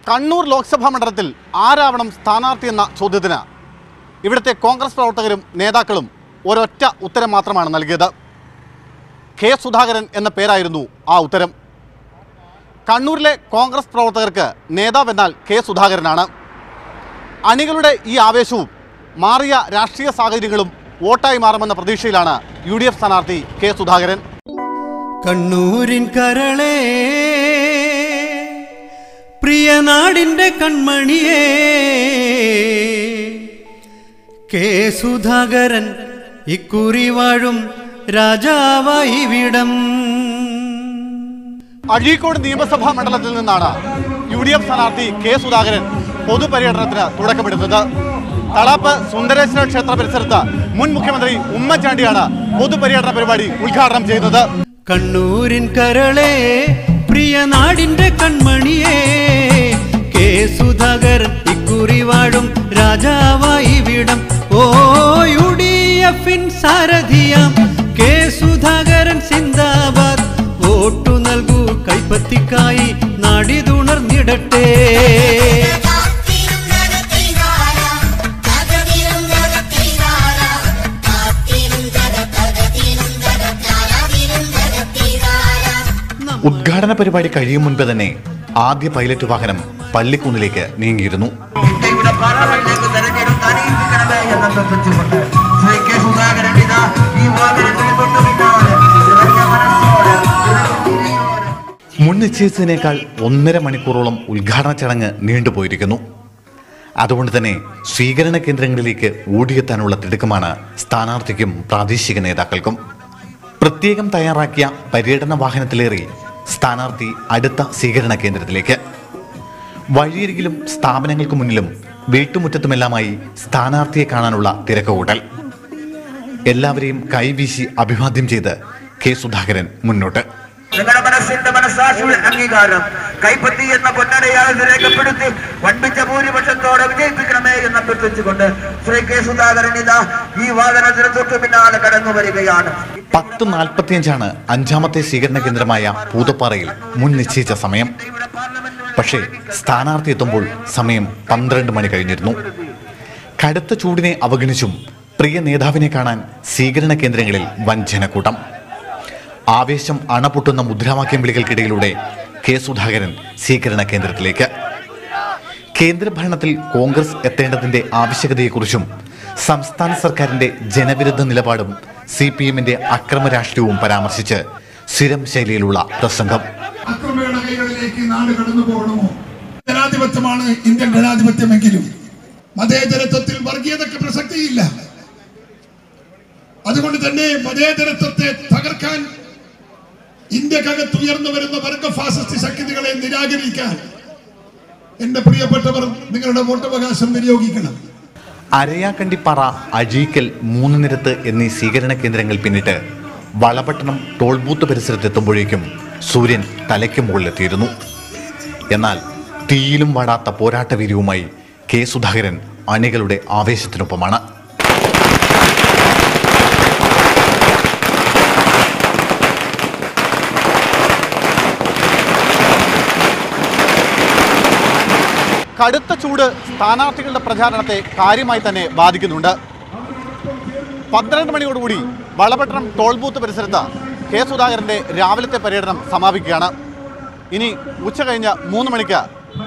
കണ്ണൂർ ലോക്സഭാ മണ്ഡലത്തിൽ ആരാവണം സ്ഥാനാർത്ഥി എന്ന ചോദ്യത്തിന് ഇവിടുത്തെ കോൺഗ്രസ് പ്രവർത്തകരും നേതാക്കളും ഒരൊറ്റ ഉത്തരം മാത്രമാണ് നൽകിയത്. കെ സുധാകരൻ എന്ന പേരായിരുന്നു ആ ഉത്തരം. കണ്ണൂരിലെ കോൺഗ്രസ് പ്രവർത്തകർക്ക് നേതാവെന്നാൽ കെ സുധാകരനാണ്. അണികളുടെ ഈ ആവേശവും മാറിയ രാഷ്ട്രീയ സാഹചര്യങ്ങളും വോട്ടായി മാറുമെന്ന പ്രതീക്ഷയിലാണ് UDF സ്ഥാനാർത്ഥി കെ സുധാകരൻ. കണ്ണൂരിൻ കരളേ, പ്രിയ നാടിന്റെ കൺമണിയേ, കെ സുധാകരൻ ഇക്കുറി വാഴും രാജാവായി വിടം. അഴീക്കോട് നിയമസഭാ മണ്ഡലത്തിൽ നിന്നാണ് UDF സ്ഥാനാർത്ഥി കെ സുധാകരൻ പൊതുപര്യടനത്തിന് തുടക്കമിടുന്നത്. തളാപ്പ് സുന്ദരേശ്വര ക്ഷേത്ര പരിസരത്ത് മുൻ മുഖ്യമന്ത്രി ഉമ്മൻചാണ്ടിയാണ് പൊതുപര്യടന പരിപാടി ഉദ്ഘാടനം ചെയ്യുന്നത്. കണ്ണൂരിൻ കരളേ, പ്രിയ നാടിന്റെ കൺമണിയേ, കെ സുധാകരൻ ഇക്കുറി വാഴും രാജാവായി വിടം. ഓ UDF സാരഥിയാം കെ സുധാകരൻ സിന്ദാബാദ്. വോട്ടു നൽകൂ കൈപ്പത്തിക്കായി നാടിതുണർന്നിടട്ടെ. ഉദ്ഘാടന പരിപാടി കഴിയും മുൻപ് തന്നെ ആദ്യ പൈലറ്റ് വാഹനം പള്ളിക്കുന്നിലേക്ക് നീങ്ങിയിരുന്നു. മുൻ നിശ്ചയിച്ചതിനേക്കാൾ 1.5 മണിക്കൂറോളം ഉദ്ഘാടന ചടങ്ങ് നീണ്ടുപോയിരിക്കുന്നു. അതുകൊണ്ട് തന്നെ സ്വീകരണ കേന്ദ്രങ്ങളിലേക്ക് ഓടിയെത്താനുള്ള തിടുക്കമാണ് സ്ഥാനാർത്ഥിക്കും പ്രാദേശിക നേതാക്കൾക്കും. പ്രത്യേകം തയ്യാറാക്കിയ പര്യടന വാഹനത്തിലേറി സ്ഥാനാർത്ഥി അടുത്ത സ്വീകരണ കേന്ദ്രത്തിലേക്ക്. വഴിയരികിലും സ്ഥാപനങ്ങൾക്ക് മുന്നിലും വീട്ടുമുറ്റത്തുമെല്ലാമായി സ്ഥാനാർത്ഥിയെ കാണാനുള്ള തിരക്കുകൂട്ടൽ. എല്ലാവരെയും കൈവീശി അഭിവാദ്യം ചെയ്ത് കെ സുധാകരൻ മുന്നോട്ട്. നിങ്ങളുടെ മനസ്സിന്റെ മനസ്സാക്ഷിയുടെ അംഗീകാരം കൈപ്പത്തി എന്ന പൊന്നടയാളത്തിൽ രേഖപ്പെടുത്തി വൻപിച്ച ഭൂരിപക്ഷത്തോടെ വിജയിപ്പിക്കണമേ എന്ന് അഭ്യർത്ഥിച്ചുകൊണ്ട് ശ്രീ കെ സുധാകരൻ ഇതാ ഈ വാഹനത്തിന് തൊട്ടു പിന്നാലെ കടന്നു വരികയാണ്. 10:45 5ാമത്തെ സ്വീകരണ കേന്ദ്രമായ പൂതപ്പാറയിൽ മുൻ നിശ്ചയിച്ച സമയം. പക്ഷേ സ്ഥാനാർത്ഥി എത്തുമ്പോൾ സമയം 12 മണി കഴിഞ്ഞിരുന്നു. കടുത്ത ചൂടിനെ അവഗണിച്ചും പ്രിയ നേതാവിനെ കാണാൻ സ്വീകരണ കേന്ദ്രങ്ങളിൽ വൻ ജനക്കൂട്ടം. ആവേശം അണപൊട്ടുന്ന മുദ്രാവാക്യം വിളികൾക്കിടയിലൂടെ കെ സുധാകരൻ സ്വീകരണ കേന്ദ്രത്തിലേക്ക്. കേന്ദ്രഭരണത്തിൽ കോൺഗ്രസ് എത്തേണ്ടതിന്റെ ആവശ്യകതയെക്കുറിച്ചും സംസ്ഥാന സർക്കാരിന്റെ ജനവിരുദ്ധ നിലപാടും CPM-ന്റെ അക്രമ രാഷ്ട്രീയവും പരാമർശിച്ച് സ്ഥിരം ശൈലിയിലുള്ള പ്രസംഗം. അക്രമയുടെ കൈകളിലേക്ക് നാട് കടന്നു പോകണമോ? ജനാധിപത്യമാണ് ഇന്ത്യൻ ജനാധിപത്യമെങ്കിലും മതേതരത്വത്തിൽ വർഗീയതയ്ക്ക് പ്രസക്തിയില്ല. അതുകൊണ്ട് തന്നെ മതേതരത്വത്തെ തകർക്കാൻ ഇന്ത്യക്കകത്ത് ഉയർന്നു വരുന്ന വർഗ ഫാസിസ്റ്റ് ശക്തികളെ നിരാകരിക്കാൻ എന്റെ പ്രിയപ്പെട്ടവർ നിങ്ങളുടെ വോട്ടവകാശം വിനിയോഗിക്കണം. അരയാക്കണ്ടിപ്പാറ, അഴീക്കൽ, മൂന്നുനിരത്ത് എന്നീ സ്വീകരണ കേന്ദ്രങ്ങൾ പിന്നിട്ട് വളപട്ടണം ടോൾ ബൂത്ത് പരിസരത്തെത്തുമ്പോഴേക്കും സൂര്യൻ തലയ്ക്ക് മുകളിലെത്തിയിരുന്നു. എന്നാൽ തീയിലും വാടാത്ത പോരാട്ടവീര്യവുമായി കെ സുധാകരൻ അണികളുടെ ആവേശത്തിനൊപ്പമാണ്. കടുത്ത ചൂട് സ്ഥാനാർത്ഥികളുടെ പ്രചാരണത്തെ കാര്യമായി തന്നെ ബാധിക്കുന്നുണ്ട്. 12 മണിയോടുകൂടി വളപട്ടണം ടോൾ ബൂത്ത് പരിസരത്ത് കെ സുധാകരൻ്റെ രാവിലത്തെ പര്യടനം സമാപിക്കുകയാണ്. ഇനി ഉച്ച കഴിഞ്ഞ് 3 മണിക്ക്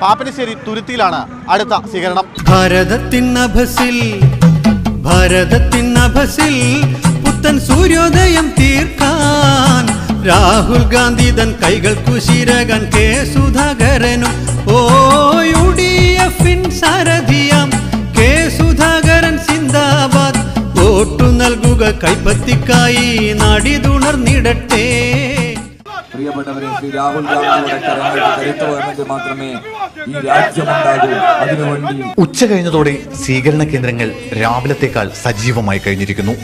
പാപ്പനശ്ശേരി തുരുത്തിയിലാണ് അടുത്ത സ്വീകരണം. ഭാരതത്തിൻ പുത്തൻ സൂര്യോദയം തീർക്കാൻ രാഹുൽ ഗാന്ധി തൻ കൈകൾ കുശിരകൻ കെ സുധാകരനും. ഓ UDF സാരഥിയാം കെ സുധാകരൻ സിന്ദാബാദ്. വോട്ടു നൽകുക കൈപ്പത്തിക്കായി നാടിതുണർന്നിടട്ടെ. പ്രിയപ്പെട്ടവരെ, ശ്രീ രാഹുൽ ഗാന്ധിയുടെ കരങ്ങൾക്ക് കരുത്ത് പകർന്നിട്ട് മാത്രമേ ഈ രാജ്യമുണ്ടാകൂ. അതിനുവേണ്ടി ഉച്ച കഴിഞ്ഞതോടെ സ്വീകരണ കേന്ദ്രങ്ങൾ രാവിലത്തേക്കാൾ സജീവമായി കഴിഞ്ഞിരിക്കുന്നു.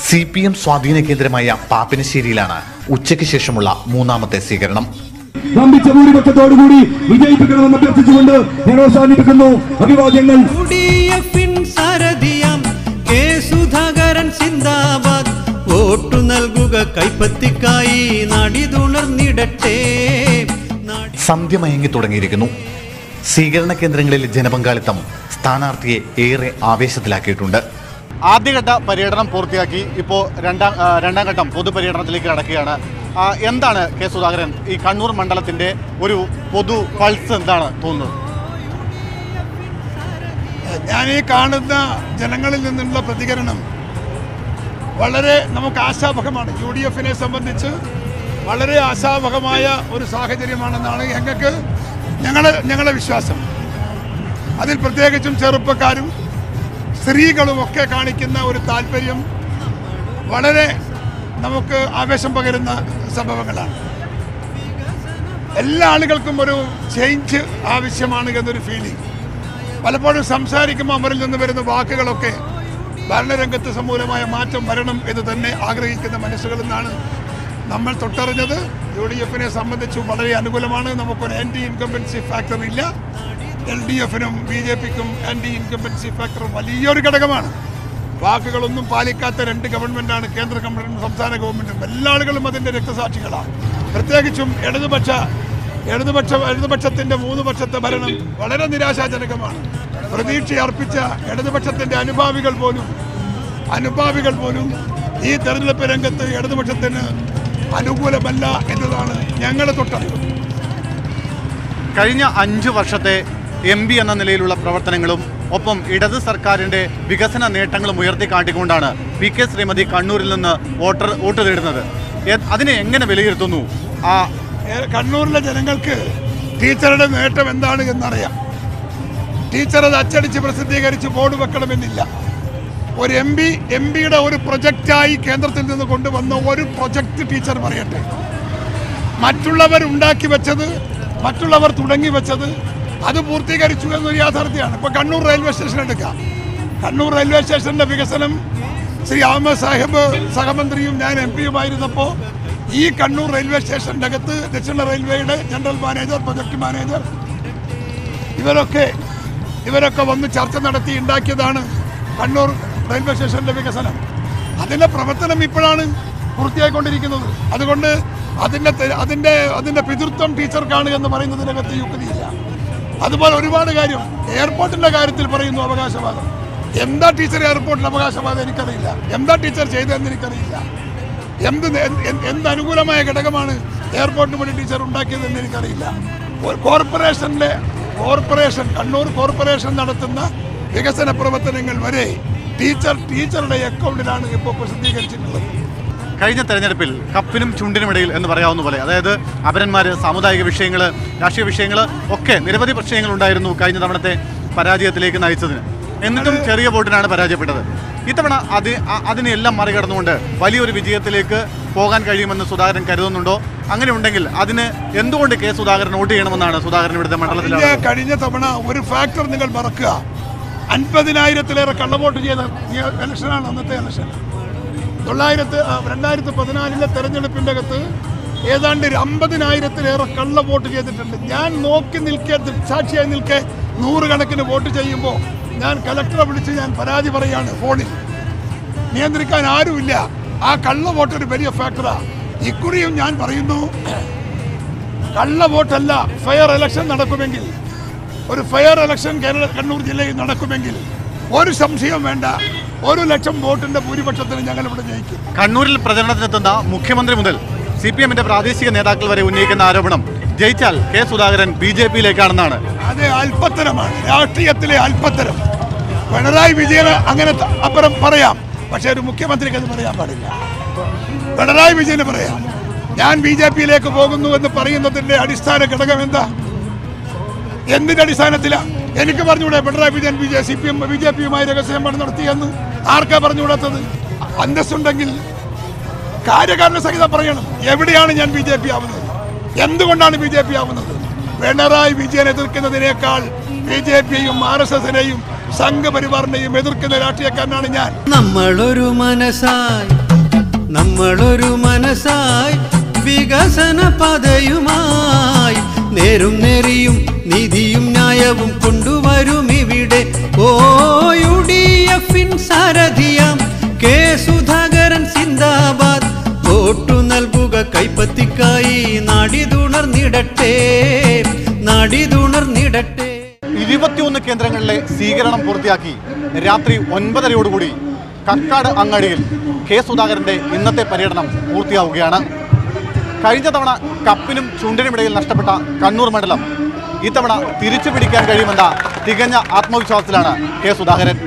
CPM സ്വാധീന കേന്ദ്രമായ പാപ്പിനശ്ശേരിയിലാണ് ഉച്ചയ്ക്ക് ശേഷമുള്ള 3ാമത്തെ സ്വീകരണം. വമ്പിച്ച ഭൂരിപക്ഷത്തോടുകൂടി വിജയിപ്പിക്കണമെന്ന് അഭ്യർത്ഥിച്ചുകൊണ്ട് ഞങ്ങൾ അവസാനിപ്പിക്കുന്നു. അഭിവാദ്യങ്ങൾ. UDF സാരഥിയാം കെ സുധാകരൻ സിന്ദാബാദ്. വോട്ടു നൽകുക കൈപ്പത്തിക്കായി നാടിതുണർന്നിടട്ടെ. സന്ധ്യ മയങ്ങി തുടങ്ങിയിരിക്കുന്നു. സ്വീകരണ കേന്ദ്രങ്ങളിലെ ജനപങ്കാളിത്തം സ്ഥാനാർത്ഥിയെ ഏറെ ആവേശത്തിലാക്കിയിട്ടുണ്ട്. ആദ്യഘട്ട പര്യടനം പൂർത്തിയാക്കി ഇപ്പോൾ രണ്ടാം ഘട്ടം പൊതുപര്യടനത്തിലേക്ക് കടക്കുകയാണ്. എന്താണ് കെ സുധാകരൻ, ഈ കണ്ണൂർ മണ്ഡലത്തിൻ്റെ ഒരു പൊതു പൾസ് എന്താണ് തോന്നുന്നത്? ഞാൻ ഈ കാണുന്ന ജനങ്ങളിൽ നിന്നുള്ള പ്രതികരണം വളരെ നമുക്ക് ആശാവഹമാണ്. UDF-നെ സംബന്ധിച്ച് വളരെ ആശാവഹമായ ഒരു സാഹചര്യമാണെന്നാണ് ഞങ്ങളുടെ വിശ്വാസം. അതിൽ പ്രത്യേകിച്ചും ചെറുപ്പക്കാരും സ്ത്രീകളുമൊക്കെ കാണിക്കുന്ന ഒരു താല്പര്യം വളരെ നമുക്ക് ആവേശം പകരുന്ന സംഭവങ്ങളാണ്. എല്ലാ ആളുകൾക്കും ഒരു ചേഞ്ച് ആവശ്യമാണ് എന്നൊരു ഫീലിംഗ്. പലപ്പോഴും സംസാരിക്കുമ്പോൾ അവരിൽ നിന്ന് വരുന്ന വാക്കുകളൊക്കെ ഭരണരംഗത്ത് സമൂലമായ മാറ്റം വരണം എന്ന് തന്നെ ആഗ്രഹിക്കുന്ന മനസ്സുകളിൽ നിന്നാണ് നമ്മൾ തൊട്ടറിഞ്ഞത്. UDF-നെ സംബന്ധിച്ച് വളരെ അനുകൂലമാണ്. നമുക്കൊരു ആൻറ്റി ഇൻകംബൻസി ഫാക്ടർ ഇല്ല. LDF-നും BJP-ക്കും ആൻറ്റി ഇൻകംബൻസി ഫാക്ടർ വലിയൊരു ഘടകമാണ്. വാക്കുകളൊന്നും പാലിക്കാത്ത രണ്ട് ഗവൺമെൻറ്റാണ്, കേന്ദ്ര ഗവൺമെൻറ്റും സംസ്ഥാന ഗവൺമെൻറ്റും. എല്ലാ ആളുകളും അതിൻ്റെ രക്തസാക്ഷികളാണ്. പ്രത്യേകിച്ചും ഇടതുപക്ഷത്തിൻ്റെ 3 വർഷത്തെ ഭരണം വളരെ നിരാശാജനകമാണ്. പ്രതീക്ഷയർപ്പിച്ച ഇടതുപക്ഷത്തിൻ്റെ അനുഭാവികൾ പോലും ഈ തെരഞ്ഞെടുപ്പ് രംഗത്ത് ഇടതുപക്ഷത്തിന് അനുകൂലമല്ല എന്നതാണ് ഞങ്ങളുടെ തൊട്ടറിവ്. കഴിഞ്ഞ 5 വർഷത്തെ MP എന്ന നിലയിലുള്ള പ്രവർത്തനങ്ങളും ഒപ്പം ഇടത് സർക്കാരിൻ്റെ വികസന നേട്ടങ്ങളും ഉയർത്തിക്കാട്ടിക്കൊണ്ടാണ് PK ശ്രീമതി കണ്ണൂരിൽ നിന്ന് വോട്ട് തേടുന്നത്. അതിനെ എങ്ങനെ വിലയിരുത്തുന്നു? കണ്ണൂരിലെ ജനങ്ങൾക്ക് ടീച്ചറുടെ നേട്ടം എന്താണ് എന്നറിയാം. ടീച്ചർ അത് അച്ചടിച്ച് പ്രസിദ്ധീകരിച്ച് ബോർഡ് വെക്കണമെന്നില്ല. ഒരു എംപിയുടെ ഒരു പ്രൊജക്റ്റായി കേന്ദ്രത്തിൽ നിന്ന് കൊണ്ടുവന്ന ഒരു പ്രൊജക്റ്റ് ടീച്ചർ പറയട്ടെ. മറ്റുള്ളവർ ഉണ്ടാക്കി വെച്ചത്, മറ്റുള്ളവർ തുടങ്ങി വെച്ചത് അത് പൂർത്തീകരിച്ചു എന്നൊരു യാഥാർത്ഥ്യമാണ്. ഇപ്പോൾ കണ്ണൂർ റെയിൽവേ സ്റ്റേഷൻ എടുക്കാം. കണ്ണൂർ റെയിൽവേ സ്റ്റേഷൻ്റെ വികസനം ശ്രീ അഹമ്മദ് സാഹിബ് സഹമന്ത്രിയും ഞാൻ MP-യുമായിരുന്നപ്പോൾ ഈ കണ്ണൂർ റെയിൽവേ സ്റ്റേഷൻ്റെ അകത്ത് ദക്ഷിണ റെയിൽവേയുടെ ജനറൽ മാനേജർ, പ്രൊജക്ട് മാനേജർ ഇവരൊക്കെ വന്ന് ചർച്ച നടത്തി ഉണ്ടാക്കിയതാണ് കണ്ണൂർ റെയിൽവേ സ്റ്റേഷൻ്റെ വികസനം. അതിൻ്റെ പ്രവർത്തനം ഇപ്പോഴാണ് പൂർത്തിയായിക്കൊണ്ടിരിക്കുന്നത്. അതുകൊണ്ട് അതിൻ്റെ പിതൃത്വം ടീച്ചർക്കാണ് എന്ന് പറയുന്നതിനകത്ത് യുക്തിയില്ല. അതുപോലെ ഒരുപാട് കാര്യം എയർപോർട്ടിൻ്റെ കാര്യത്തിൽ പറയുന്നു അവകാശവാദം. എന്താ ടീച്ചർ എയർപോർട്ടിൽ അവകാശവാദം എനിക്കറിയില്ല. എന്താ ടീച്ചർ ചെയ്തതെന്ന് എനിക്കറിയില്ല. എന്ത് അനുകൂലമായ ഘടകമാണ് എയർപോർട്ടിന് വേണ്ടി ടീച്ചർ ഉണ്ടാക്കിയതെന്ന് എനിക്കറിയില്ല. കണ്ണൂർ കോർപ്പറേഷൻ നടത്തുന്ന വികസന പ്രവർത്തനങ്ങൾ വരെ ടീച്ചറുടെ അക്കൗണ്ടിലാണ് ഇപ്പോൾ പ്രസിദ്ധീകരിച്ചിട്ടുള്ളത്. കഴിഞ്ഞ തെരഞ്ഞെടുപ്പിൽ കപ്പിനും ചുണ്ടിനുമിടയിൽ എന്ന് പറയാവുന്ന പോലെ, അതായത് അപരന്മാർ, സാമുദായിക വിഷയങ്ങൾ, രാഷ്ട്രീയ വിഷയങ്ങൾ ഒക്കെ നിരവധി പ്രശ്നങ്ങൾ ഉണ്ടായിരുന്നു കഴിഞ്ഞ തവണത്തെ പരാജയത്തിലേക്ക് നയിച്ചതിന്. എന്നിട്ടും ചെറിയ വോട്ടിനാണ് പരാജയപ്പെട്ടത്. ഇത്തവണ അതിനെല്ലാം മറികടന്നുകൊണ്ട് വലിയൊരു വിജയത്തിലേക്ക് പോകാൻ കഴിയുമെന്ന് സുധാകരൻ കരുതുന്നുണ്ടോ? അങ്ങനെ ഉണ്ടെങ്കിൽ അതിന് എന്തുകൊണ്ട് കെ സുധാകരൻ വോട്ട് ചെയ്യണമെന്നാണ് സുധാകരൻ ഇവിടുത്തെ മണ്ഡലത്തിൽ? കഴിഞ്ഞ തവണ ഒരു ഫാക്ടർ നിങ്ങൾ മറക്കുക. 50,000-ലേറെ കള്ളവോട്ട് ചെയ്ത ഇലക്ഷനാണ് അന്നത്തെ ഇലക്ഷൻ. 2014 തെരഞ്ഞെടുപ്പിൻ്റെ അകത്ത് ഏതാണ്ട് 50,000-ലേറെ കള്ള വോട്ട് ചെയ്തിട്ടുണ്ട്. ഞാൻ നോക്കി നിൽക്കെ, സാക്ഷിയായി നിൽക്കെ 100 കണക്കിന് വോട്ട് ചെയ്യുമ്പോൾ ഞാൻ കലക്ടറെ വിളിച്ച് ഞാൻ പരാതി പറയാണ് ഫോണിൽ. നിയന്ത്രിക്കാൻ ആരുമില്ല. ആ കള്ള വോട്ട് ഒരു വലിയ ഫാക്ടറാണ്. ഇക്കുറിയും ഞാൻ പറയുന്നു, കള്ള വോട്ടല്ല, ഫെയർ ഇലക്ഷൻ നടക്കുമെങ്കിൽ, ഒരു ഫെയർ ഇലക്ഷൻ കണ്ണൂർ ജില്ലയിൽ നടക്കുമെങ്കിൽ ഒരു സംശയം വേണ്ട, 1,00,000 വോട്ടിന്റെ ഭൂരിപക്ഷത്തിന് ഞങ്ങൾ ഇവിടെ ജയിക്കും. കണ്ണൂരിൽ പ്രചരണത്തിനെത്തുന്ന മുഖ്യമന്ത്രി മുതൽ CPM-ന്റെ പ്രാദേശിക നേതാക്കൾ വരെ ഉന്നയിക്കുന്ന ആരോപണം ജയിച്ചാൽ കെ സുധാകരൻ BJP-യിലേക്കാണെന്നാണ്. അത് അല്പത്തരമാണ്, രാഷ്ട്രീയത്തിലെ അല്പത്തരം. പിണറായി വിജയന് അങ്ങനെ അപ്പുറം പറയാം, പക്ഷേ ഒരു മുഖ്യമന്ത്രിക്ക് അത് പറയാൻ പാടില്ല. പിണറായി വിജയന് പറയാം ഞാൻ BJP-യിലേക്ക് പോകുന്നു എന്ന് പറയുന്നതിന്റെ അടിസ്ഥാന ഘടകം എന്താ? എന്തിന്റെ അടിസ്ഥാനത്തിലാണ്? എനിക്ക് പറഞ്ഞുകൂടെ പിണറായി വിജയൻ BJP-യുമായി രഹസ്യമാണ് നടത്തിയെന്ന്? ആർക്കാ പറഞ്ഞുകൂടാത്തത്? അന്തസ്സുണ്ടെങ്കിൽ കാര്യകാരണ സഹിതം പറയണം. എവിടെയാണ് ഞാൻ BJP ആവുന്നത്? എന്തുകൊണ്ടാണ് BJP ആവുന്നത്? പിണറായി വിജയൻ എതിർക്കുന്നതിനേക്കാൾ BJP-യും RSS-നെയും സംഘപരിവാറിനെയും എതിർക്കുന്ന രാഷ്ട്രീയക്കാരനാണ് ഞാൻ. നമ്മളൊരു മനസായി വികസന പാതയുമായി നേരും നെറിയും നീതിയും ന്യായവും കൊണ്ടുവരും ഇവിടെ. UDF-ൻ സാരഥിയാം കെ സുധാകരൻ സിന്ദാബാദ്. വോട്ടു നൽകുക കൈപ്പത്തിക്കായി, നാടിതുണർന്നിടട്ടെ. 21 കേന്ദ്രങ്ങളിലെ സ്വീകരണം പൂർത്തിയാക്കി രാത്രി 9:30യോടുകൂടി കക്കാട് അങ്ങാടിയിൽ കെ സുധാകരൻ്റെ ഇന്നത്തെ പര്യടനം പൂർത്തിയാവുകയാണ്. കഴിഞ്ഞ തവണ കപ്പിനും ചുണ്ടിനുമിടയിൽ നഷ്ടപ്പെട്ട കണ്ണൂർ മണ്ഡലം ഇത്തവണ തിരിച്ചു പിടിക്കാൻ കഴിയുമെന്ന തികഞ്ഞ ആത്മവിശ്വാസത്തിലാണ് കെ സുധാകരൻ.